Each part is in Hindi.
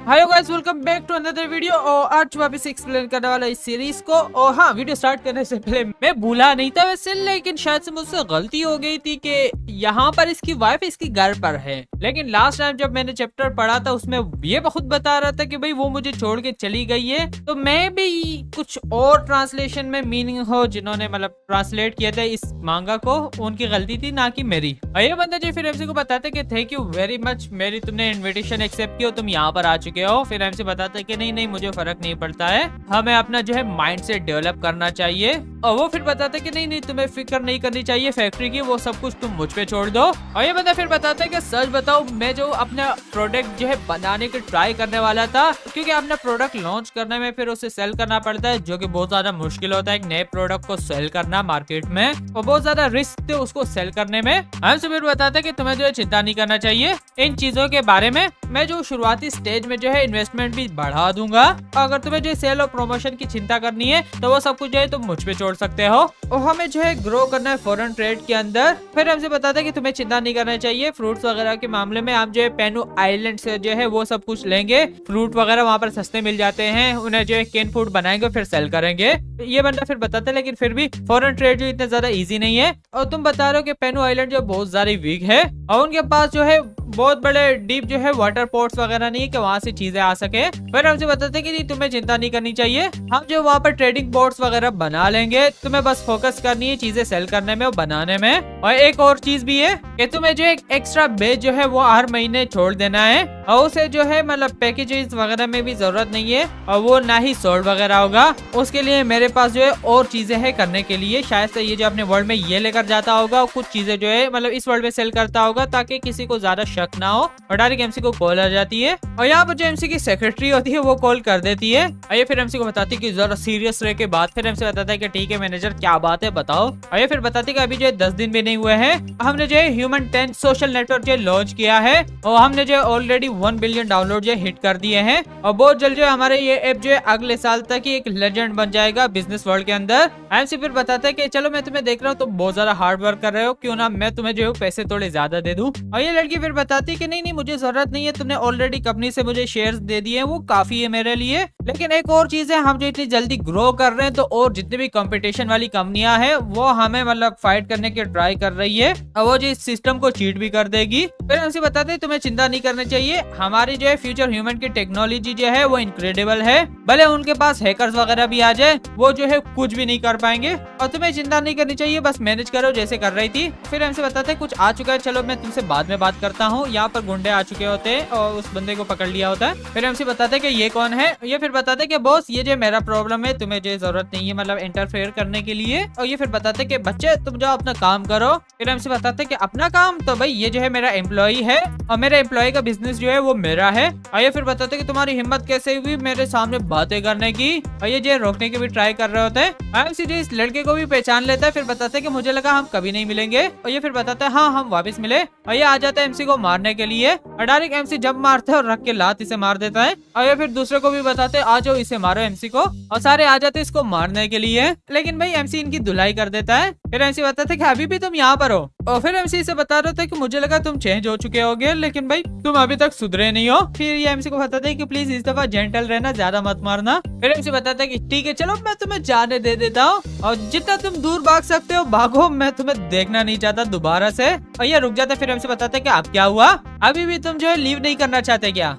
Hello guys, welcome back to another video. और आज वापस एक्सप्लेन करने वाला इस सीरीज को। और हाँ, वीडियो स्टार्ट करने से पहले मैं भूला नहीं था वैसे, लेकिन शायद से मुझसे गलती हो गई थी कि यहाँ पर इसकी वाइफ इसकी घर पर है। लेकिन लास्ट टाइम जब मैंने चैप्टर पढ़ा था उसमें ये बहुत बता रहा था कि भाई वो मुझे छोड़ के चली गई है। तो मैं भी कुछ और ट्रांसलेशन में मीनिंग हो जिन्होंने मतलब ट्रांसलेट किया था इस मांगा को, उनकी गलती थी ना कि मेरी। और ये बंदा जी फिर एमसी को बताते कि थैंक यू वेरी मच, मेरी तुमने इन्विटेशन एक्सेप्ट की हो, तुम यहाँ पर आ चुके हो। फिर एमसी बताता है कि नहीं नहीं मुझे फर्क नहीं पड़ता है, हमें अपना जो है माइंड सेट डेवलप करना चाहिए। और वो फिर बताता है कि नहीं नहीं तुम्हें फिक्र नहीं करनी चाहिए फैक्ट्री की, वो सब कुछ तुम मुझ पे छोड़ दो। और ये बंदा फिर बताता है कि सच बताओ, मैं जो अपना प्रोडक्ट जो है बनाने की ट्राई करने वाला था, क्योंकि अपना प्रोडक्ट लॉन्च करने में फिर उसे सेल करना पड़ता है, जो कि बहुत ज्यादा मुश्किल होता है। एक नए प्रोडक्ट को सेल करना मार्केट में और बहुत ज्यादा रिस्क थे उसको सेल करने में। हमसे फिर बताता है कि तुम्हें जो है चिंता नहीं करना चाहिए इन चीजों के बारे में, मैं जो शुरुआती स्टेज में जो है इन्वेस्टमेंट भी बढ़ा दूंगा। अगर तुम्हें जो सेल और प्रमोशन की चिंता करनी है तो वो सब कुछ जो है तुम मुझ पे छोड़ सकते हो। और हमें जो है ग्रो करना है फॉरेन ट्रेड के अंदर। फिर हमसे बताता है कि तुम्हें चिंता नहीं करना चाहिए फ्रूट्स वगैरह के मामले में, हम जो है पेनू आइलैंड से जो है वो सब कुछ लेंगे। फ्रूट वगैरह वहाँ पर सस्ते मिल जाते हैं, उन्हें जो है कैन फूड बनाएंगे फिर सेल करेंगे। ये बंदा फिर बताता है लेकिन फिर भी फॉरेन ट्रेड जो इतना ज्यादा इजी नहीं है। और तुम बता रहे हो कि पेनू आइलैंड जो बहुत ज्यादा वीक है और उनके पास जो है बहुत बड़े डीप जो है वाटर पोर्ट्स वगैरह नहीं है कि वहाँ से चीजें आ सके। फिर हमसे बताते हैं कि नहीं तुम्हें चिंता नहीं करनी चाहिए, हम जो वहाँ पर ट्रेडिंग बोर्ड्स वगैरह बना लेंगे, तुम्हें बस फोकस करनी है चीजें सेल करने में और बनाने में। और एक और चीज भी है कि तुम्हें जो एक एक्स्ट्रा बेच जो है वो हर महीने छोड़ देना है और उसे जो है मतलब पैकेजेस वगैरह में भी जरूरत नहीं है और वो ना ही सोल्ड वगैरह होगा। उसके लिए मेरे पास जो है और चीजें है करने के लिए, शायद से ये जो अपने वर्ल्ड में ये लेकर जाता होगा और कुछ चीजें जो है मतलब इस वर्ल्ड में सेल करता होगा ताकि किसी को ज्यादा शक ना हो। और डायरेक्ट एमसी को कॉल आ जाती है और यहाँ पर जो एमसी की सेक्रेटरी होती है वो कॉल कर देती है। और ये फिर एमसी को बताती है कि जरा सीरियस रह के बात। फिर एमसी बताता है कि ठीक है मैनेजर क्या बात है बताओ। और ये फिर बताती है कि अभी जो 10 दिन भी नहीं हुए हैं हमने जो है ह्यूमन 10 सोशल नेटवर्क जो लॉन्च किया है और हमने जो ऑलरेडी 1 बिलियन डाउनलोड जो हिट कर दिए हैं। और बहुत जल्द जो हमारे ये ऐप जो है अगले साल तक ही एक लेजेंड बन जाएगा बिजनेस वर्ल्ड के अंदर। एमसी फिर बताता है कि चलो मैं तुम्हें देख रहा हूँ तुम बहुत ज्यादा हार्ड वर्क कर रहे हो, क्यों ना मैं तुम्हें जो है पैसे थोड़े ज्यादा दे दूं। और ये लड़की फिर बताती है कि नहीं नहीं मुझे जरूरत नहीं है, तुमने ऑलरेडी कंपनी से मुझे शेयर्स दे दिए हैं, वो काफी है मेरे लिए। लेकिन एक और चीज है, हम जो इतनी जल्दी ग्रो कर रहे हैं तो और जितनी भी कंपटीशन वाली कंपनियां हैं वो हमें मतलब फाइट करने की ट्राई कर रही है और वो जो इस सिस्टम को चीट भी कर देगी। फिर हमसे बताते हैं तुम्हें चिंता नहीं करनी चाहिए, हमारी जो है फ्यूचर ह्यूमन की टेक्नोलॉजी जो है वो इनक्रेडिबल है, भले उनके पास हैकर्स वगैरह भी आ जाए वो जो है कुछ भी नहीं कर पाएंगे और तुम्हें चिंता नहीं करनी चाहिए, बस मैनेज करो जैसे कर रही थी। फिर हमसे बताते हैं कुछ आ चुका है, चलो मैं तुमसे बाद में बात करता हूँ। यहाँ पर गुंडे आ चुके होते हैं और उस बंदे को पकड़ लिया होता है। फिर हमसे बताते हैं कि ये कौन है। ये फिर बताते हैं कि बॉस ये जो मेरा प्रॉब्लम है, तुम्हें जो जरूरत नहीं है मतलब इंटरफेयर करने के लिए। और ये फिर बताते हैं कि बच्चे तुम जाओ अपना काम करो। फिर हमसे बताते हैं कि अपना काम, तो भाई ये जो है मेरा एम्प्लॉय है और मेरे एम्प्लॉय का बिजनेस जो है वो मेरा है। और ये फिर बताते हैं कि तुम्हारी हिम्मत कैसे हुई मेरे सामने बातें करने की। और ये जो रोकने की भी ट्राई कर रहे होते हैं। एमसी जो इस लड़के को भी पहचान लेता है। फिर बताते हैं कि मुझे लगा हम कभी नहीं मिलेंगे। और ये फिर बताता है हाँ हम वापस मिले। और ये आ जाता है एमसी को मारने के लिए और डायरेक्ट एमसी जब मारता है और रख के लात इसे मार देता है। और ये फिर दूसरे को भी बताते हैं आ जाओ इसे मारो एमसी को, और सारे आ जाते हैं इसको मारने के लिए। लेकिन भाई एमसी इनकी धुलाई कर देता है। फिर एमसी बताते हैं कि अभी भी तुम यहाँ पर हो। और फिर एमसी इसे बता रहे थे कि मुझे लगा तुम चेंज हो चुके होगे लेकिन भाई तुम अभी तक सुधरे नहीं हो। फिर ये एमसी को बताते हैं कि प्लीज इस दफा जेंटल रहना, ज्यादा मत मारना। फिर एमसी बताता है कि ठीक है चलो मैं तुम्हें जाने दे देता हूँ और जितना तुम दूर भाग सकते हो भागो, मैं तुम्हें देखना नहीं चाहता दोबारा से। और ये रुक जाता है। फिर एमसी बताते हैं कि अब क्या हुआ, अभी भी तुम जो है लीव नहीं करना चाहते क्या?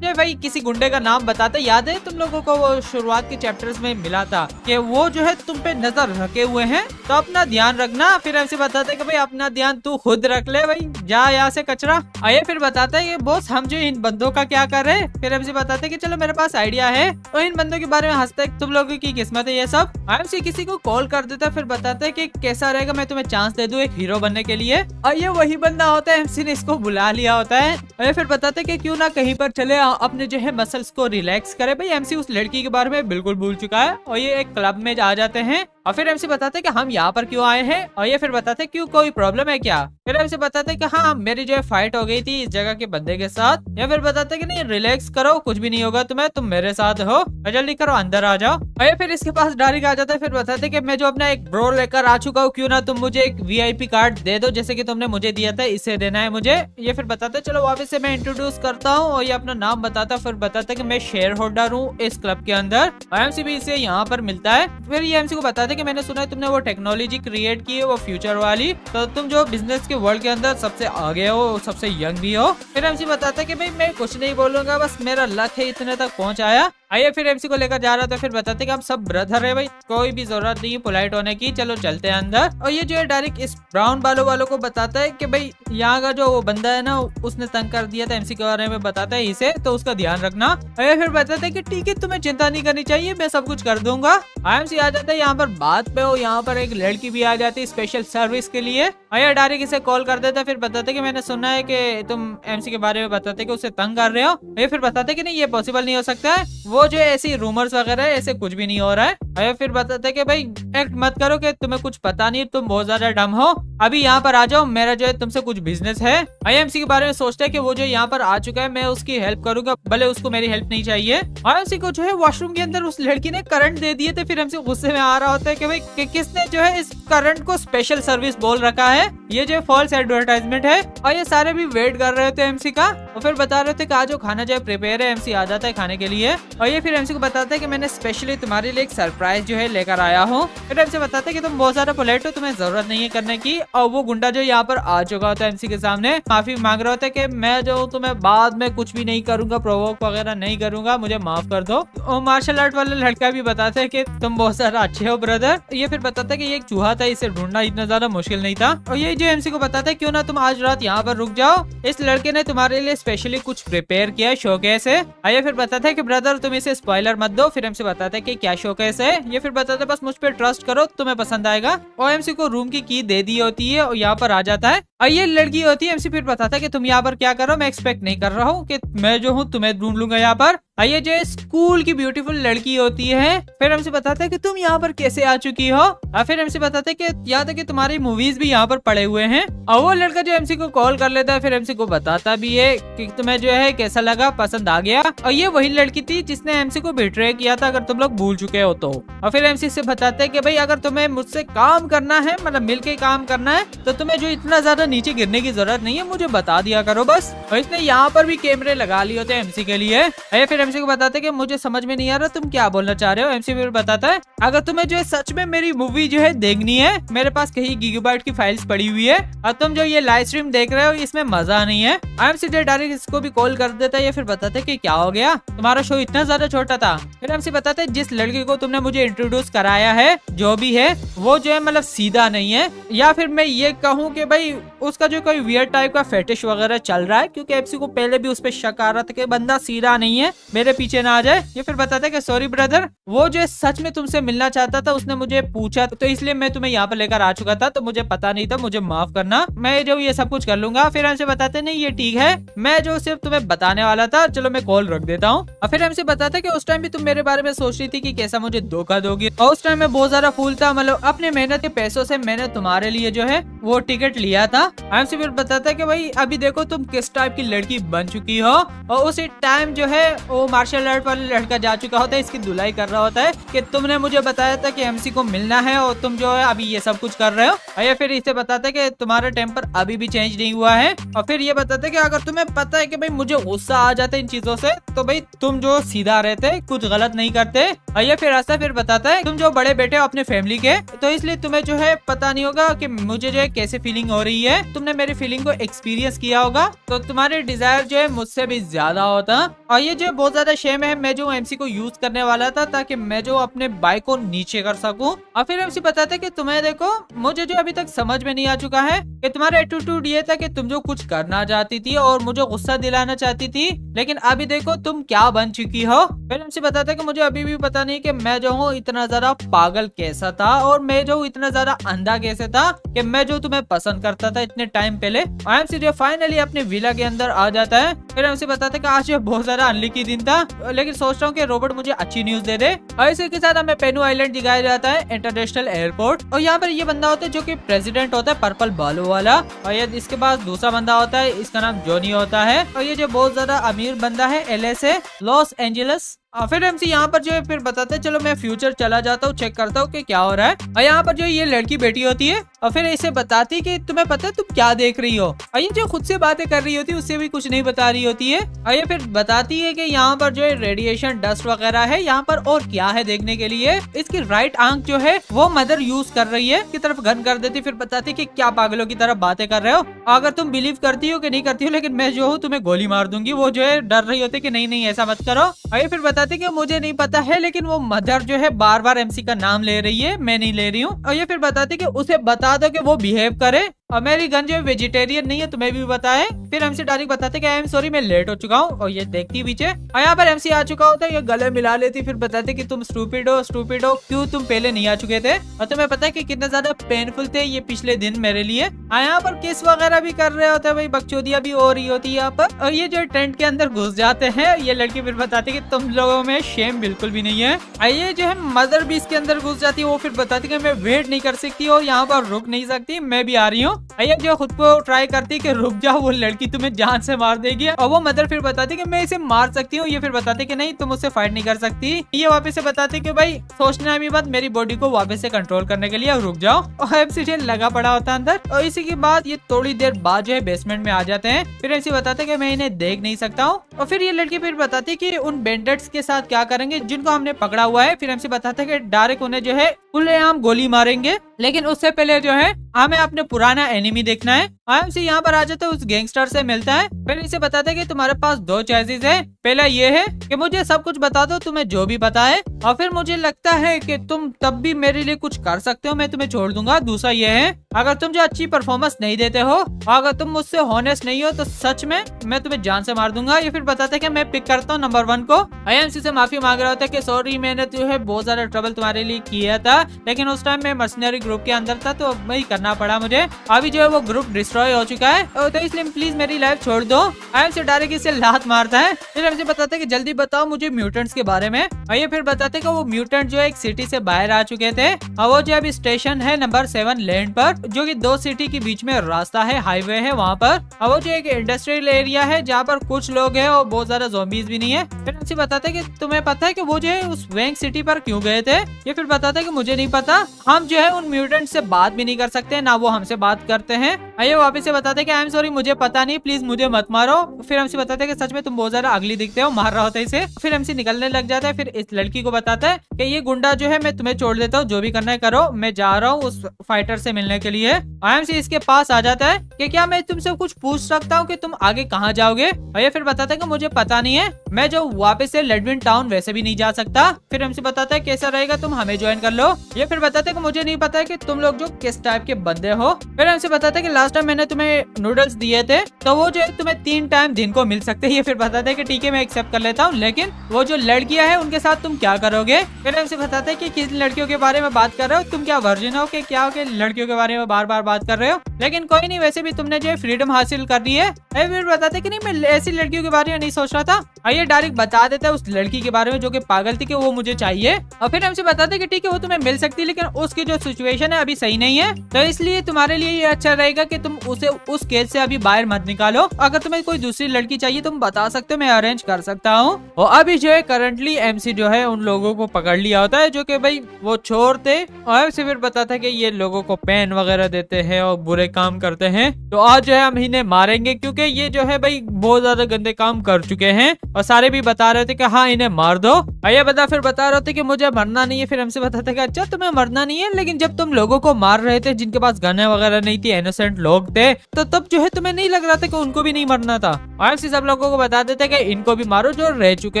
भाई किसी गुंडे का नाम बताते, याद है तुम लोगों को वो शुरुआत के चैप्टर्स में मिला था कि वो जो है तुम पे नजर रखे हुए हैं तो अपना ध्यान रखना। फिर हमसे बताते हैं कि भाई अपना ध्यान तू खुद रख ले भाई, जा यहाँ से कचरा। आइए फिर बताता है कि बॉस हम जो इन बंदों का क्या कर रहे हैं। फिर हमसे बताते हैं कि चलो मेरे पास आइडिया है और इन बंदों के बारे में हंसते तुम लोगों की किस्मत है ये सब। हमसे किसी को कॉल कर देता है। फिर बताते हैं कि कैसा रहेगा मैं तुम्हें चांस दे दूं एक हीरो बनने के लिए। और ये वही बंदा होता है, एमसी ने इसको बुला लिया होता है। और फिर बताते हैं कि क्यों ना कहीं पर चले अपने जो है मसल्स को रिलैक्स करे। भाई एमसी उस लड़की के बारे में बिल्कुल भूल चुका है और ये एक क्लब में आ जाते हैं और फिर एमसी बताते हैं कि हम यहाँ पर क्यों आए हैं, और ये फिर बताते हैं क्यों, कोई प्रॉब्लम है क्या। फिर एमसी बताते हैं कि हाँ मेरी जो है फाइट हो गई थी इस जगह के बंदे के साथ। या फिर बताते हैं कि नहीं रिलैक्स करो, कुछ भी नहीं होगा तुम्हें, तुम मेरे साथ हो, जल्दी करो अंदर आ जाओ। और ये फिर इसके पास डायरेक्ट आ जाता है। फिर बताते हैं कि मैं जो अपना एक ब्रो लेकर आ चुका हूँ, क्यों ना तुम मुझे एक वीआईपी कार्ड दे दो जैसे कि तुमने मुझे दिया था, इसे देना है मुझे। ये फिर बताते हैं चलो वापस से मैं इंट्रोड्यूस करता हूँ, और ये अपना नाम बताता है। फिर बताता है कि मैं शेयर होल्डर हूँ इस क्लब के अंदर, एमसी भी इसे यहाँ पर मिलता है। फिर ये एमसी को बताते हैं कि मैंने सुना है तुमने वो टेक्नोलॉजी क्रिएट की है, वो फ्यूचर वाली, तो तुम जो बिजनेस के वर्ल्ड के अंदर सबसे आगे हो, सबसे यंग भी हो। फिर एमसी बताता है कि भाई मैं कुछ नहीं बोलूंगा, बस मेरा लक है इतने तक पहुंच आया। आइए फिर एमसी को लेकर जा रहा था। फिर बताते कि हम सब ब्रदर है भाई, कोई भी जरूरत नहीं है पोलाइट होने की, चलो चलते हैं अंदर। और ये जो है डायरेक्ट इस ब्राउन बालों वालों को बताता है कि भाई यहाँ का जो वो बंदा है ना उसने तंग कर दिया था एमसी के बारे में बताता है इसे, तो उसका ध्यान रखना। और फिर बताते है कि ठीक है तुम्हें चिंता नहीं करनी चाहिए, मैं सब कुछ कर दूंगा। एमसी आ जाता है यहाँ पर बात पे, हो यहाँ पर एक लड़की भी आ जाती है स्पेशल सर्विस के लिए। और डायरेक्ट इसे कॉल कर देता है। फिर बताते कि मैंने सुना है कि तुम एमसी के बारे में बताते कि उसे तंग कर रहे हो। ये फिर बताते कि नहीं ये पॉसिबल नहीं हो सकता है, वो जो ऐसी रूमर्स वगैरह है, ऐसे कुछ भी नहीं हो रहा है। और फिर बताते कि भाई एक्ट मत करो कि तुम्हें कुछ पता नहीं, तुम बहुत ज्यादा डम हो, अभी यहाँ पर आ जाओ, मेरा जो है तुमसे कुछ बिजनेस है। आईएमसी के बारे में सोचता है कि वो जो यहाँ पर आ चुका है मैं उसकी हेल्प करूंगा, भले उसको मेरी हेल्प नहीं चाहिए। आईएमसी को जो है वॉशरूम के अंदर उस लड़की ने करंट दे दिए थे। फिर एमसी गुस्से में आ रहा होता है कि भाई किसने जो है इस करंट को स्पेशल सर्विस बोल रखा है, ये जो फॉल्स एडवर्टाइजमेंट है। और ये सारे भी वेट कर रहे थे एमसी का, और फिर बता रहे थे कि आज जो खाना जो है प्रिपेयर है। एमसी आ जाता है खाने के लिए, और ये फिर एमसी को बताता है कि मैंने स्पेशली तुम्हारे लिए एक सरप्राइज जो है लेकर आया हूँ। फिर एमसी बताता है कि तुम बहुत सारा पोलाइट हो, तुम्हें जरूरत नहीं है करने की। और वो गुंडा जो यहाँ पर आ चुका होता है एमसी के सामने, माफी मांग रहा होता है कि मैं जो तुम्हें बाद में कुछ भी नहीं करूंगा, प्रोवोक वगैरह नहीं करूंगा, मुझे माफ कर दो। और मार्शल आर्ट वाला लड़का भी बताता है कि तुम बहुत सारा अच्छे हो ब्रदर। ये फिर बताता है कि ये एक चूहा था, इसे ढूंढना इतना ज्यादा मुश्किल नहीं था। और ये जो एमसी को बताता है क्यों ना तुम आज रात यहाँ पर रुक जाओ, इस लड़के ने तुम्हारे लिए स्पेशली कुछ प्रिपेयर किया है शोकेस है। आइए फिर बताता है कि ब्रदर तुम इसे स्पॉइलर मत दो। फिर एमसी बताता है कि क्या शोकेस है। ये फिर बताता है बस मुझ पे ट्रस्ट करो, तुम्हें पसंद आएगा। और एमसी को रूम की दी दी होती है, और यहाँ पर आ जाता है। और ये लड़की होती है। एमसी फिर बताता है कि तुम यहाँ पर क्या करो, मैं एक्सपेक्ट नहीं कर रहा हूँ कि मैं जो हूँ तुम्हें ढूंढ लूंगा यहाँ पर। ये जो स्कूल की ब्यूटीफुल लड़की होती है। फिर एमसी बताता है कि तुम यहाँ पर कैसे आ चुकी हो। और फिर एमसी बताता है कि याद है कि तुम्हारी मूवीज भी यहाँ पर पड़े हुए हैं। और वो लड़का जो एमसी को कॉल कर लेता है, फिर एमसी को बताता भी है कि तुम्हें जो है कैसा लगा, पसंद आ गया। और ये वही लड़की थी जिसने एमसी को बिट्रे किया था, अगर तुम लोग भूल चुके हो तो। और फिर एमसी से बताते हैं कि भाई अगर तुम्हें मुझसे काम करना है, मतलब मिलके काम करना है, तो तुम्हें जो इतना ज्यादा नीचे गिरने की जरूरत नहीं है, मुझे बता दिया करो बस। और इसने यहाँ पर भी कैमरे लगा लिए होते हैं एमसी के लिए। फिर एमसी को बताते हैं कि मुझे समझ में नहीं आ रहा तुम क्या बोलना चाह रहे हो। एमसी फिर बताता है अगर तुम्हें जो है सच में मेरी मूवी जो है देखनी है, मेरे पास कहीं गीगाबाइट की फाइल्स पड़ी हुई है, और तुम जो ये लाइव स्ट्रीम देख रहे हो इसमें मजा नहीं है। एमसी डायरेक्ट इसको भी कॉल कर देता है। ये फिर बताते हैं कि क्या हो गया, तुम्हारा शो इतना ज्यादा छोटा था। फिर एमसी बताते हैं जिस लड़की को तुमने मुझे इंट्रोड्यूस कराया है, जो भी है वो जो है मतलब सीधा नहीं है, या फिर मैं ये कहूँ कि भाई उसका जो कोई वियर्ड टाइप का फेटिश वगैरह चल रहा है, क्योंकि एमसी को पहले भी उस पर शक आ रहा था कि बंदा सीधा नहीं है, मेरे पीछे ना आ जाए। ये फिर बताता है कि सॉरी ब्रदर, वो जो सच में तुमसे मिलना चाहता था, उसने मुझे पूछा तो इसलिए मैं तुम्हें यहाँ पर लेकर आ चुका था, तो मुझे पता नहीं था, मुझे माफ करना, मैं जो ये सब कुछ कर लूंगा। फिर हमसे बताते नहीं ये ठीक है, मैं जो सिर्फ तुम्हें बताने वाला था, चलो मैं कॉल रख देता हूँ। और फिर हमसे बताता है कि उस टाइम भी तुम मेरे बारे में सोच रही थी कि कैसा मुझे धोखा दोगी, और उस टाइम मैं बहुत ज्यादा फूल था, मतलब अपने मेहनत के पैसों से मैंने तुम्हारे लिए जो है वो टिकट लिया था। हमसे फिर बताता है कि भाई अभी देखो तुम किस टाइप की लड़की बन चुकी हो, और उसी टाइम जो है वो मार्शल आर्ट वाला लड़का जा चुका होता है, इसकी धुलाई कर रहा होता है कि तुमने मुझे बताया था कि एमसी को मिलना है, और तुम जो है अभी ये सब कुछ कर रहे हो। और फिर इसे बताते हैं कि तुम्हारा टेम्पर अभी भी चेंज नहीं हुआ है। और फिर ये बताते हैं कि अगर तुम्हें पता है कि भाई मुझे गुस्सा आ जाता है इन चीजों से, तो भाई तुम जो सीधा रहते, कुछ गलत नहीं करते। और ये फिर ऐसा फिर बताता है तुम जो बड़े बेटे हो अपने फैमिली के, तो इसलिए तुम्हें जो है पता नहीं होगा कि मुझे जो है कैसे फीलिंग हो रही है, तुमने मेरी फीलिंग को एक्सपीरियंस किया होगा, तो तुम्हारे डिजायर जो है मुझसे भी ज्यादा होता। और ये जो बहुत ज्यादा शेम है, मैं जो एमसी को यूज करने वाला था ताकि मैं जो अपने बाइक को नीचे कर सकूं। और फिर एमसी बताते कि तुम्हें देखो मुझे जो अभी तक समझ में नहीं आ चुका है कि तुम्हारा एटीट्यूड ये था कि तुम जो कुछ करना चाहती थी और मुझे गुस्सा दिलाना चाहती थी, लेकिन अभी देखो तुम क्या बन चुकी हो। फिर एमसी बताता है कि मुझे अभी भी पता नहीं कि मैं जो हूँ इतना ज्यादा पागल कैसा था, और मैं जो इतना ज्यादा अंधा कैसे था कि मैं जो तुम्हें पसंद करता था इतने टाइम पहले। एमसी जो फाइनली अपने विला के अंदर आ जाता है। फिर एमसी बताता है कि आज बहुत ज्यादा अनलकी दिन सीन था, लेकिन सोच रहा हूँ कि रॉबर्ट मुझे अच्छी न्यूज दे दे। और इसी के साथ हमें पेनू आइलैंड दिखाया जाता है, इंटरनेशनल एयरपोर्ट। और यहाँ पर ये बंदा होता है जो कि प्रेसिडेंट होता है, पर्पल बालों वाला। और ये इसके पास दूसरा बंदा होता है, इसका नाम जॉनी होता है। और ये जो बहुत ज्यादा अमीर बंदा है, LA से, लॉस एंजलिस। फिर MC यहाँ पर जो है फिर बताते हैं, चलो मैं फ्यूचर चला जाता हूँ, चेक करता हूँ कि क्या हो रहा है। और यहाँ पर जो ये लड़की बैठी होती है और फिर इसे बताती है कि तुम्हें पता है तुम क्या देख रही हो। और ये जो खुद से बातें कर रही होती है उससे भी कुछ नहीं बता रही होती है। और ये फिर बताती है कि यहाँ पर जो है रेडिएशन डस्ट वगैरह है यहाँ पर, और क्या है देखने के लिए। इसकी राइट आंख जो है वो मदर यूज कर रही है, की तरफ गन कर देती, फिर बताती कि क्या पागलों की तरफ बातें कर रहे हो, अगर तुम बिलीव करती हो कि नहीं करती हो, लेकिन मैं जो हूँ तुम्हें गोली मार दूंगी। वो जो है डर रही होती है कि नहीं नहीं ऐसा मत करो। और ये फिर बताती कि मुझे नहीं पता है, लेकिन वो मदर जो है बार बार MC का नाम ले रही है, मैं नहीं ले रही हूँ। और ये फिर बताती कि उसे बता दो कि वो बिहेव करे, और मेरी गन जो है वेजिटेरियन नहीं है, तुम्हें भी बताए। फिर MC डायरेक्ट बताते कि आई एम सॉरी मैं लेट हो चुका हूँ। और ये देखती पीछे, और यहाँ पर MC आ चुका होता है, ये गले मिला लेती, फिर बताते कि तुम स्टूपिड हो क्यों तुम पहले नहीं आ चुके थे, और तुम्हें पता है कि कितने ज्यादा पेनफुल थे ये पिछले दिन मेरे लिए। यहाँ पर किस वगैरह भी कर रहे होते हैं भाई, बकचोदियां भी हो रही होती है यहाँ पर। और ये जो टेंट के अंदर घुस जाते हैं, ये लड़की फिर बताती कि तुम लोगों में शेम बिल्कुल भी नहीं है। ये जो है मदर भी इसके अंदर घुस जाती है, वो फिर बताती कि मैं वेट नहीं कर सकती और यहाँ पर रुक नहीं सकती, मैं भी आ रही हूँ। ये जो खुद को ट्राई करती कि रुक जाओ, वो लड़की तुम्हें जान से मार देगी। और वो मदर फिर बताती कि मैं इसे मार सकती हूँ, ये फिर बताती कि नहीं तुम उससे फाइट नहीं कर सकती। ये वापस से बताती कि भाई सोचना भी मत, मेरी बॉडी को वापस से कंट्रोल करने के लिए रुक जाओ। और MC लगा पड़ा होता अंदर। और इसी के बाद ये थोड़ी देर बाद जो है बेसमेंट में आ जाते हैं। फिर MC बताते कि मैं इन्हें देख नहीं सकता हूँ। और फिर ये लड़की फिर बताती कि उन बेंडेट्स के साथ क्या करेंगे जिनको हमने पकड़ा हुआ है। फिर MC बताते कि डायरेक्ट उन्हें जो है खुलेआम गोली मारेंगे, लेकिन उससे पहले जो है हमें अपने पुराना एनिमी देखना है। MC यहाँ पर आ जाते हैं, उस गैंगस्टर से मिलता है। फिर इसे बताते हैं कि तुम्हारे पास दो चॉइसेस है, पहला ये है कि मुझे सब कुछ बता दो, तुम्हें जो भी पता है, और फिर मुझे लगता है कि तुम तब भी मेरे लिए कुछ कर सकते हो, मैं तुम्हें छोड़ दूंगा। दूसरा ये है अगर तुम जो अच्छी परफॉर्मेंस नहीं देते हो, अगर तुम मुझसे हॉनेस्ट नहीं हो, तो सच में मैं तुम्हें जान से मार दूंगा। ये फिर बताते हैं कि मैं पिक करता हूँ नंबर 1 को। MC से माफी मांग रहा होता है कि सॉरी मैंने जो है बहुत ज्यादा ट्रबल तुम्हारे लिए किया था, लेकिन उस टाइम मैं मर्सनरी ग्रुप के अंदर था तो वही करना पड़ा मुझे। अभी जो है वो ग्रुप डिस्ट्रॉय हो चुका है, तो इसलिए प्लीज मेरी लाइफ छोड़ दो। MC डायरेक्ट इसे लात मारता है। फिर MC बताते हैं कि जल्दी बताओ मुझे म्यूटेंट्स के बारे में। और ये फिर बताते हैं कि वो म्यूटेंट जो है एक सिटी से बाहर आ चुके थे, और वो जो अभी स्टेशन है नंबर 7 लैंड पर, जो कि 2 सिटी के बीच में रास्ता है, हाईवे है वहाँ पर। और वो जो एक इंडस्ट्रियल एरिया है जहाँ पर कुछ लोग हैं और बहुत ज्यादा ज़ॉम्बीज भी नहीं है। फिर MC बताते हैं कि तुम्हें पता है कि वो जो है उस वैंग सिटी पर क्यों गए थे। ये फिर बताते हैं कि मुझे नहीं पता, हम जो है उन म्यूटेंट से बात भी नहीं कर सकते, ना वो हमसे बात करते हैं। ये वापस से बताते हैं कि आई एम सॉरी मुझे पता नहीं, प्लीज मुझे मत मारो। फिर MC बताते हैं कि सच में तुम बहुत ज्यादा अगली दिखते हो, मार रहा होता है इसे। फिर MC निकलने लग जाता है। फिर इस लड़की को बताता है कि ये गुंडा जो है मैं तुम्हें छोड़ देता हूँ, जो भी करना है करो, मैं जा रहा हूँ उस फाइटर से मिलने के लिए। MC इसके पास आ जाता है कि क्या मैं तुमसे कुछ पूछ सकता हूँ कि तुम आगे कहाँ जाओगे। और ये फिर बताता है कि मुझे पता नहीं है, मैं जो वापस से लेडविन टाउन वैसे भी नहीं जा सकता। फिर MC बताता है कैसा रहेगा तुम हमें ज्वाइन कर लो। ये फिर बताते हैं कि मुझे नहीं पता है कि तुम लोग जो किस टाइप के बंदे हो। फिर MC बताता है कि लास्ट टाइम मैंने तुम्हें नूडल्स दिए थे, तो वो जो है तुम्हें 3 टाइम दिन को मिल सकते हैं। ये फिर बताते हैं कि ठीक है मैं एक्सेप्ट कर लेता हूँ, लेकिन वो जो लड़कियां हैं उनके साथ तुम क्या करोगे। फिर MC बताते हैं कि किस लड़कियों के बारे में बात कर रहे हो, तुम क्या वर्जिन हो कि क्या हो कि लड़कियों के बारे में बार बार बात कर रहे हो, लेकिन कोई नहीं, वैसे भी तुमने जो है फ्रीडम हासिल कर ली है। फिर बताते हैं कि नहीं मैं ऐसी लड़कियों के बारे में नहीं सोच रहा था। ये डायरेक्ट बता देता है उस लड़की के बारे में जो कि पागल थी कि वो मुझे चाहिए। और फिर हमसे बताते हैं कि ठीक है वो तुम्हें मिल सकती है, लेकिन उसकी जो सिचुएशन है अभी सही नहीं है, तो इसलिए तुम्हारे लिए ये अच्छा रहेगा कि तुम उसे उस केस से अभी बाहर मत निकालो। अगर तुम्हें कोई दूसरी लड़की चाहिए तुम बता सकते हो, मैं अरेंज कर सकता हूँ। और अभी जो है करंटली MC जो है उन लोगों को पकड़ लिया होता है जो कि भाई वो चोर थे। और MC फिर बताता है कि ये लोगों को पेन वगैरह देते हैं और बुरे काम करते हैं, तो आज जो है हम इन्हें मारेंगे क्योंकि ये जो है भाई बहुत ज्यादा गंदे काम कर चुके हैं। और सारे भी बता रहे थे कि हाँ इन्हें मार दो। ये बता फिर बता रहे थे कि मुझे मरना नहीं है। फिर हमसे बताते कि अच्छा तुम्हें मरना नहीं है, लेकिन जब तुम लोगों को मार रहे थे जिनके पास गने वगैरह नहीं थी, इनोसेंट लोग थे, तो तब जो है तुम्हें नहीं लग रहा था कि उनको भी नहीं मरना था। और MC सब लोगों को बता देते कि इनको भी मारो जो रह चुके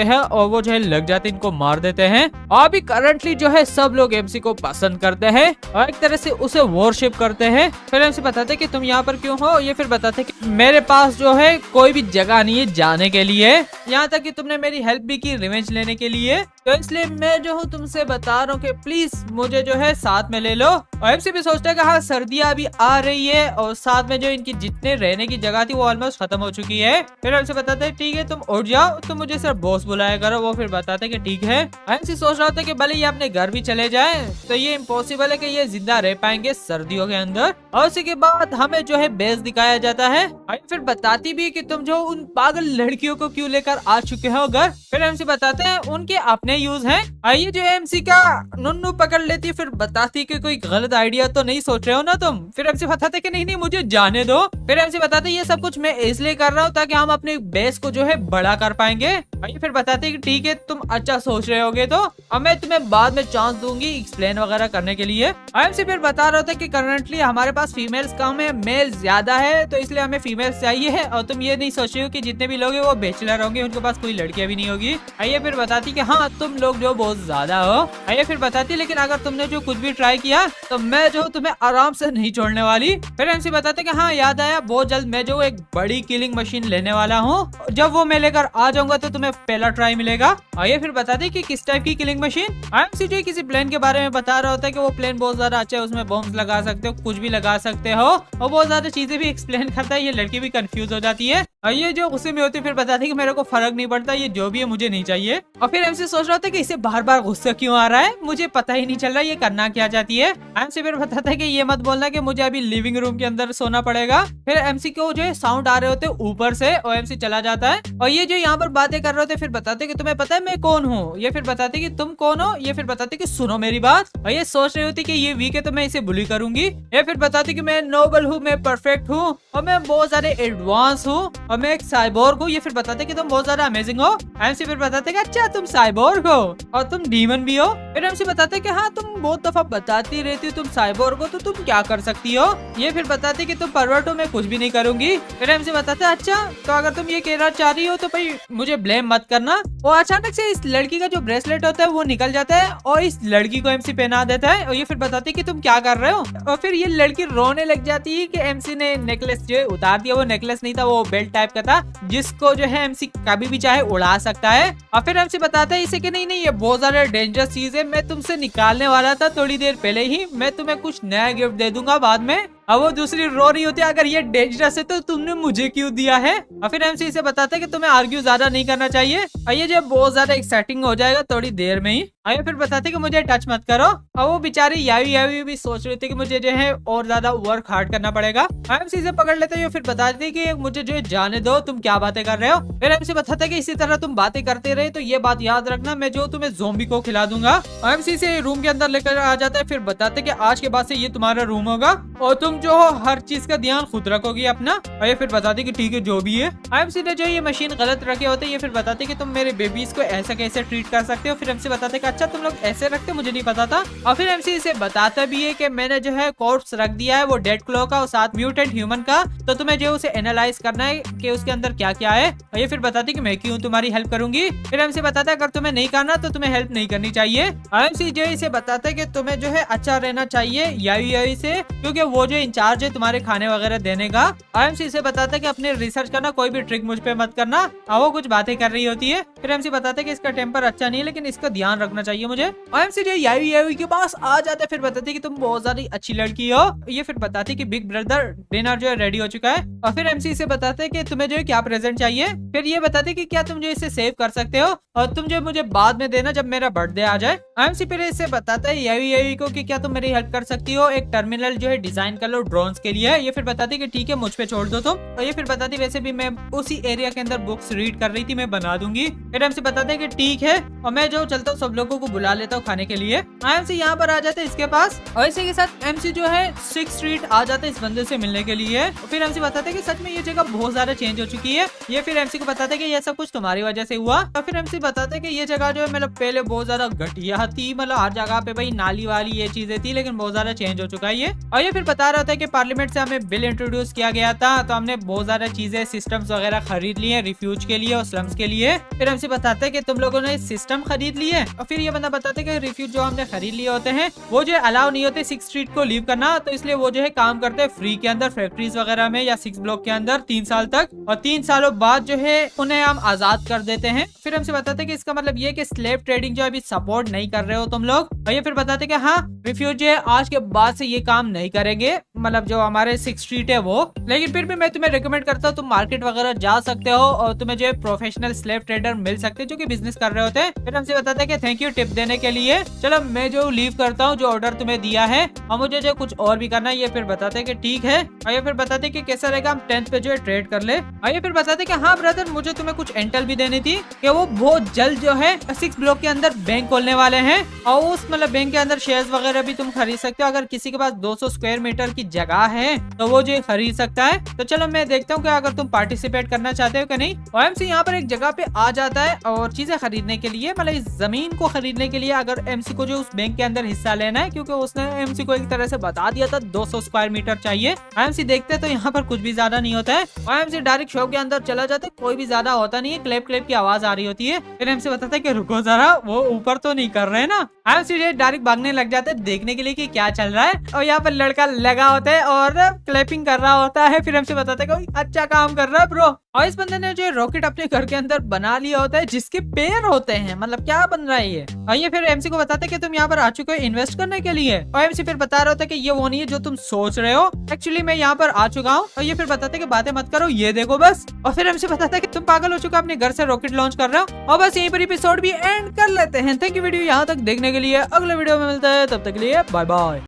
हैं, और वो जो है लग जाते इनको मार देते हैं। और अभी करंटली जो है सब लोग MC को पसंद करते हैं और एक तरह से उसे वॉरशिप करते हैं। फिर MC बताते कि तुम यहाँ पर क्यों हो। ये फिर बताते कि मेरे पास जो है कोई भी जगह नहीं है जाने के लिए, यहाँ तक कि तुमने मेरी हेल्प भी की रिवेंज लेने के लिए। तो इसलिए मैं जो हूँ तुमसे बता रहा हूँ कि प्लीज मुझे जो है साथ में ले लो। और एमसी भी सोचता है कि हाँ सर्दियाँ अभी आ रही है और साथ में जो इनकी जितने रहने की जगह थी वो ऑलमोस्ट खत्म हो चुकी है। फिर एमसी बताते हैं ठीक है तुम उठ जाओ, तुम मुझे सिर्फ बॉस बुलाया करो। वो फिर बताते हैं कि ठीक है। एमसी सोच रहा था कि भले ये अपने घर भी चले जाए तो ये इम्पॉसिबल है कि ये जिंदा रह पाएंगे सर्दियों के अंदर। और उसी के बाद हमें जो है बेस दिखाया जाता है और फिर बताती भी है कि तुम जो उन पागल लड़कियों को क्यों लेकर आ चुके हो घर। फिर एमसी बताते हैं उनके अपने यूज हैं। आइए जो एमसी का नुन्नू पकड़ लेती, फिर बताती कि कोई गलत आइडिया तो नहीं सोच रहे हो ना तुम। फिर एमसी बताते कि नहीं नहीं मुझे जाने दो। फिर एमसी बताते ये सब कुछ मैं इसलिए कर रहा हूँ ताकि हम अपने बेस को जो है बड़ा कर पाएंगे। आइए फिर बताते कि ठीक है तुम अच्छा सोच रहे होगे तो अब मैं तुम्हें बाद में चांस दूंगी एक्सप्लेन वगैरह करने के लिए। एमसी फिर बता रहे थे कि करंटली हमारे पास फीमेल्स कम है, मेल ज्यादा है, तो इसलिए हमें फीमेल्स चाहिए है। और तुम ये नहीं सोच रहे हो कि जितने भी लोग हैं वो बैचलर होंगे, उनके पास कोई लड़कियां भी नहीं होगी। आइए फिर बताती कि हाँ तुम लोग जो बहुत ज्यादा हो। आइए फिर बताती लेकिन अगर तुमने जो कुछ भी ट्राई किया तो मैं जो तुम्हें आराम से नहीं छोड़ने वाली। फिर एमसी बताते कि हाँ याद आया बहुत जल्द मैं जो एक बड़ी किलिंग मशीन लेने वाला हूँ, जब वो मैं लेकर आ जाऊंगा तो तुम्हें पहला ट्राई मिलेगा। आइए फिर बताते कि किस टाइप की किलिंग मशीन। एमसी जो किसी प्लेन के बारे में बता रहा होता है कि वो प्लेन बहुत ज्यादा अच्छा है, उसमें बॉम्ब लगा सकते हो, कुछ भी लगा सकते हो और बहुत ज्यादा चीजें भी एक्सप्लेन करता है। ये लड़की भी कंफ्यूज हो जाती है। ये जो गुस्से में होती फिर बताती कि मेरे को फर्क नहीं पड़ता, ये जो भी है मुझे नहीं चाहिए। और फिर एमसी सोच रहा था कि इसे बार बार गुस्सा क्यों आ रहा है, मुझे पता ही नहीं चल रहा ये करना क्या चाहती है। एमसी फिर बताता है कि ये मत बोलना कि मुझे अभी लिविंग रूम के अंदर सोना पड़ेगा। फिर एमसी को जो है साउंड आ रहे होते ऊपर से और एमसी चला जाता है। और ये जो यहाँ पर बातें कर रहे होते फिर बताते कि तुम्हें पता है मैं कौन हूँ। ये फिर बताते कि तुम कौन हो। ये फिर बताते कि सुनो मेरी बात। और ये सोच रही होती कि ये वीक है तो मैं इसे बुली करूंगी। ये फिर बताती कि मैं नोबल हूँ, मैं परफेक्ट हूँ और मैं बहुत सारे एडवांस हूँ और मैं एक साइबोर्ग हूँ। ये फिर बताते कि तुम बहुत ज्यादा अमेजिंग हो। एमसी फिर बताते कि अच्छा तुम साइबोर्ग हो और तुम डीमन भी हो। फिर एमसी बताते कि हाँ तुम बहुत दफा बताती रहती हो तुम साइबोर्ग हो तो तुम क्या कर सकती हो। ये फिर बताते कि तुम परवर्ट हो, मैं कुछ भी नहीं करूंगी। फिर एमसी बताते अच्छा तो अगर तुम ये कहना चाह रही हो तो भाई मुझे ब्लेम मत करना। और अचानक से इस लड़की का जो ब्रेसलेट होता है वो निकल जाता है और इस लड़की को एमसी पहना देता है। और ये फिर बताती कि तुम क्या कर रहे हो। और फिर ये लड़की रोने लग जाती है कि एमसी ने नेकलेस जो उतार दिया। वो नेकलेस नहीं था, वो बेल्ट टाइप का था जिसको जो है एमसी कभी भी चाहे उड़ा सकता है। और फिर एमसी बताता है इसे कि नहीं नहीं ये बहुत ज्यादा डेंजरस चीज है, मैं तुमसे निकालने वाला था थोड़ी देर पहले ही, मैं तुम्हें कुछ नया गिफ्ट दे दूंगा बाद में। अब वो दूसरी रो रही होती है अगर ये डेंजरस है तो तुमने मुझे क्यों दिया है। और फिर एमसी इसे बताता है कि तुम्हें आर्ग्यू ज्यादा नहीं करना चाहिए और ये जो बहुत ज्यादा एक्साइटिंग हो जाएगा थोड़ी देर में ही। आइए फिर बताते कि मुझे टच मत करो। और वो बेचारी यावी भी सोच रही थी कि मुझे जो है और ज्यादा वर्क हार्ड करना पड़ेगा। एमसी इसे पकड़ लेते हैं। फिर बताते हैं कि मुझे जो है जाने दो, तुम क्या बातें कर रहे हो। फिर एमसी बताता है कि इसी तरह तुम बातें करते रहे तो ये बात याद रखना मैं जो तुम्हें ज़ोंबी को खिला दूंगा। एमसी से रूम के अंदर लेकर आ जाता है। फिर बताते कि आज के बाद से ये तुम्हारा रूम होगा और तुम जो हो हर चीज का ध्यान खुद रखोगी अपना। और ये फिर बताते कि ठीक है जो भी है। एमसी ने जो ये मशीन गलत रखे होते ये फिर बताते कि तुम मेरे बेबीज को ऐसा कैसे ट्रीट कर सकते हो। फिर एमसी बताते कि अच्छा तुम लोग ऐसे रखते, मुझे नहीं पता था। और फिर एमसी इसे बताता भी है कि मैंने जो है कॉर्प्स रख दिया है वो डेड क्लो का और साथ म्यूटेंट ह्यूमन का, तो तुम्हें जो उसे एनालाइज करना है कि उसके अंदर क्या क्या है। और ये फिर बताती कि मैं क्यों तुम्हारी हेल्प करूंगी। फिर एमसी बताता है अगर तुम्हें नहीं करना तो तुम्हें हेल्प नहीं करनी चाहिए। एमसी जो इसे बताता है कि तुम्हें जो है अच्छा रहना चाहिए यावी से, क्योंकि वो जो इंचार्ज है तुम्हारे खाने वगैरह देने का। एमसी इसे बताता है कि अपने रिसर्च करना, कोई भी ट्रिक मुझ पे मत करना। वो कुछ बातें कर रही होती है। फिर एमसी बताता है कि इसका टेम्पर अच्छा नहीं है लेकिन इसका ध्यान रखना चाहिए मुझे। एमसी जो यावी के पास आ जाता है। फिर बताती कि तुम बहुत ज्यादा अच्छी लड़की हो। ये फिर बताती कि बिग ब्रदर डिनर जो है रेडी हो चुका है। और फिर एमसी इसे बताते हैं कि तुम्हें जो है क्या प्रेजेंट चाहिए। फिर ये बताते कि क्या तुम जो इसे सेव कर सकते हो और तुम जो मुझे बाद में देना जब मेरा बर्थडे आ जाए। एमसी फिर इसे बताता है यावी को कि क्या तुम मेरी हेल्प कर सकती हो, एक टर्मिनल जो है डिजाइन कर लो ड्रोन्स के लिए। ये फिर बताती कि ठीक है मुझ पे छोड़ दो तुम। और ये फिर बताती वैसे भी मैं उसी एरिया के अंदर बुक्स रीड कर रही थी, मैं बना दूंगी। फिर एमसी बताते हैं कि ठीक है और मैं जो चलता हूँ सब लोगों को बुला लेता हूँ खाने के लिए। एमसी यहाँ पर आ जाते हैं इसके पास और इसी के साथ एमसी जो है 6th स्ट्रीट आ जाते हैं इस बंदे से मिलने के लिए। फिर एमसी बताते हैं कि सच में ये जगह बहुत ज्यादा चेंज हो चुकी है। ये फिर एमसी को बताते हैं कि ये सब कुछ तुम्हारी वजह से हुआ। और फिर एमसी बताते हैं कि ये जगह जो है मतलब पहले बहुत ज्यादा घटिया थी, मतलब हर जगह पे भाई नाली वाली ये चीजें थी, लेकिन बहुत ज्यादा चेंज हो चुका है ये। और ये फिर बता रहा था कि पार्लियामेंट से हमें बिल इंट्रोड्यूस किया गया था तो हमने बहुत ज्यादा चीजें सिस्टम्स वगैरह खरीद लिए रिफ्यूज के लिए और स्लम्स के लिए। फिर एमसी बताते हैं कि तुम लोगों ने सिस्टम खरीद लिए। और फिर फिर ये बंदा बताते कि रिफ्यूज जो हमने खरीद लिए होते हैं वो जो अलाउ नहीं होते 6 स्ट्रीट को लीव करना, तो इसलिए वो जो है काम करते हैं फ्री के अंदर फैक्ट्रीज वगैरह में या 6 ब्लॉक के अंदर 3 साल तक, और 3 सालों बाद जो है उन्हें हम आजाद कर देते हैं। फिर हमसे बताते कि इसका मतलब ये कि स्लेव ट्रेडिंग जो अभी सपोर्ट नहीं कर रहे हो तुम लोग। और ये फिर बताते कि हाँ रिफ्यूज जो है आज के बाद से ये काम नहीं करेंगे, मतलब जो हमारे 6 स्ट्रीट है वो। लेकिन फिर भी मैं तुम्हें रिकमेंड करता हूँ तुम मार्केट वगैरह जा सकते हो और तुम्हें जो है प्रोफेशनल स्लेव ट्रेडर मिल सकते हैं जो कि बिजनेस कर रहे होते हैं। फिर हमसे बताते हैं कि थैंक यू टिप देने के लिए। चलो मैं जो लीव करता हूँ जो ऑर्डर तुम्हें दिया है और मुझे जो कुछ और भी करना है। ये फिर बताते हैं कि ठीक है। और ये फिर बताते हैं कि कैसा रहेगा हम 10th पे जो है ट्रेड कर ले। और ये फिर बताते हैं कि हाँ ब्रदर मुझे तुम्हें कुछ इंटेल भी देनी थी कि वो बहुत जल्द जो है 6 ब्लॉक के अंदर बैंक खोलने वाले हैं और उस मतलब बैंक के अंदर शेयर्स वगैरह भी तुम खरीद सकते हो। अगर किसी के पास 200 स्क्वायर मीटर की जगह है तो वो जो खरीद सकता है। तो चलो मैं देखता हूँ कि अगर तुम पार्टिसिपेट करना चाहते हो कि नहीं। OMC यहाँ पर एक जगह पे आ जाता है और चीजें खरीदने के लिए, मतलब इस जमीन को खरीदने के लिए अगर MC को जो उस बैंक के अंदर हिस्सा लेना है, क्योंकि उसने MC को एक तरह से बता दिया था 200 स्क्वायर मीटर चाहिए। OMC देखते तो यहाँ पर कुछ भी ज्यादा नहीं होता है। OMC डायरेक्ट शॉप के अंदर चला जाता है, कोई भी ज्यादा होता नहीं है, क्लैप क्लैप की आवाज आ रही होती है। फिर MC बताता है कि रुको जरा वो ऊपर तो नहीं कर रहे ना। OMC डायरेक्ट भागने लग जाते हैं देखने के लिए कि क्या चल रहा है, और यहाँ पर लड़का लगा होता है और क्लैपिंग कर रहा होता है। फिर MC बताता है कोई अच्छा काम कर रहा है ब्रो। और इस बंदे ने जो रॉकेट अपने घर के अंदर बना लिया होता है जिसके पैर होते हैं, मतलब क्या बन रहा है ये। और ये फिर MC को बताते हैं कि तुम यहाँ पर आ चुके हो इन्वेस्ट करने के लिए। और MC फिर बता रहा होता है कि ये वो नहीं है जो तुम सोच रहे हो, एक्चुअली मैं यहाँ पर आ चुका हूँ। और ये फिर बताते हैं कि बातें मत करो, ये देखो बस। और फिर MC बताता है कि तुम पागल हो चुका अपने घर से रॉकेट लॉन्च कर रहे हो। और बस यहीं पर एपिसोड भी एंड कर लेते हैं। थैंक यू वीडियो यहाँ तक देखने के लिए। अगले वीडियो में मिलता है, तब तक के लिए बाय बाय।